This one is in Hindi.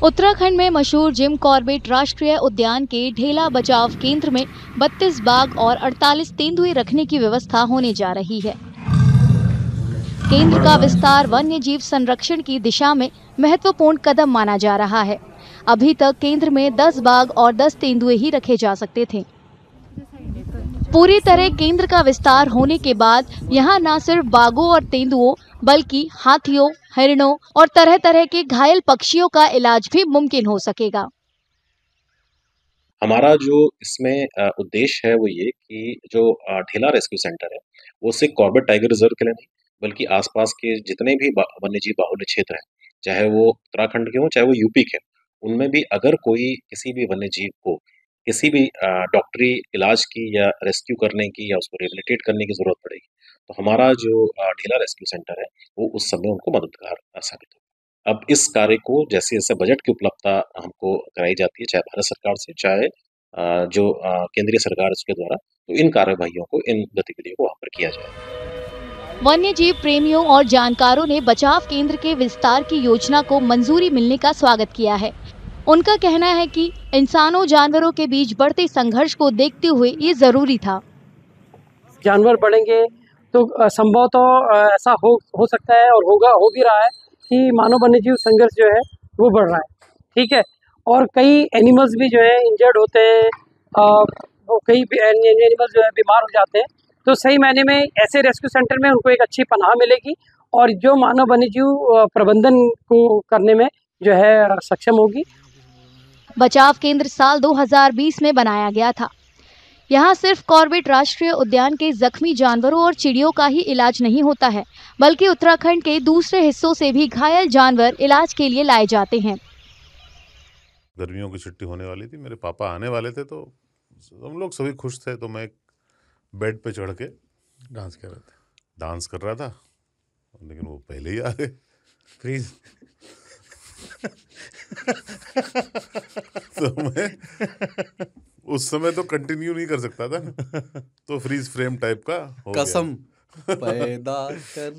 उत्तराखंड में मशहूर जिम कॉर्बेट राष्ट्रीय उद्यान के ढेला बचाव केंद्र में 32 बाघ और 48 तेंदुए रखने की व्यवस्था होने जा रही है। केंद्र का विस्तार वन्य जीव संरक्षण की दिशा में महत्वपूर्ण कदम माना जा रहा है। अभी तक केंद्र में 10 बाघ और 10 तेंदुए ही रखे जा सकते थे। पूरी तरह केंद्र का विस्तार होने के बाद यहाँ न सिर्फ बाघों और तेंदुओं बल्कि हाथियों, हिरणों और तरह तरह के घायल पक्षियों का इलाज भी मुमकिन हो सकेगा। हमारा जो इसमें उद्देश्य है वो ये कि जो ढेला रेस्क्यू सेंटर है वो सिर्फ कॉर्बेट टाइगर रिजर्व के लिए नहीं बल्कि आसपास के जितने भी वन्यजीव बाहुल्य क्षेत्र हैं, चाहे वो उत्तराखंड के हों चाहे वो यूपी के हों, उनमें भी अगर कोई किसी भी वन्यजीव को किसी भी डॉक्टरी इलाज की या रेस्क्यू करने की या उसको रिहेबिलिटेट करने की जरूरत पड़ेगी तो हमारा जो ढेला रेस्क्यू सेंटर है वो उस समय उनको मददगार साबित होगा। अब इस कार्य को जैसे जैसे बजट की उपलब्धता हमको कराई जाती है, चाहे भारत सरकार से चाहे जो केंद्रीय सरकार है उसके द्वारा, तो इन कार्यवाहियों को, इन गतिविधियों को वहाँ पर किया जाए। वन्य जीव प्रेमियों और जानकारों ने बचाव केंद्र के विस्तार की योजना को मंजूरी मिलने का स्वागत किया है। उनका कहना है कि इंसानों जानवरों के बीच बढ़ते संघर्ष को देखते हुए ये जरूरी था। जानवर बढ़ेंगे तो संभव तो ऐसा हो सकता है और हो भी रहा है कि मानव वन्यजीव संघर्ष जो है वो बढ़ रहा है, ठीक है। और कई एनिमल्स भी जो है इंजर्ड होते हैं, वो कई एनिमल्स जो है बीमार हो जाते हैं, तो सही मायने में ऐसे रेस्क्यू सेंटर में उनको एक अच्छी पनाह मिलेगी और जो मानव वन्यजीव प्रबंधन को करने में जो है सक्षम होगी। बचाव केंद्र साल 2020 में बनाया गया था। यहाँ सिर्फ कॉर्बेट राष्ट्रीय उद्यान के जख्मी जानवरों और चिड़ियों का ही इलाज नहीं होता है, बल्कि उत्तराखंड के दूसरे हिस्सों से भी घायल जानवर इलाज के लिए लाए जाते हैं। गर्मियों की छुट्टी होने वाली थी, मेरे पापा आने वाले थे, तो हम लोग सभी खुश थे। तो मैं एक बेड पे चढ़ के डांस कर रहा था, लेकिन वो पहले ही आ गए। फ्रीज तो मैं उस समय तो कंटिन्यू नहीं कर सकता था, तो फ्रीज फ्रेम टाइप का हो कसम गया। पैदा कर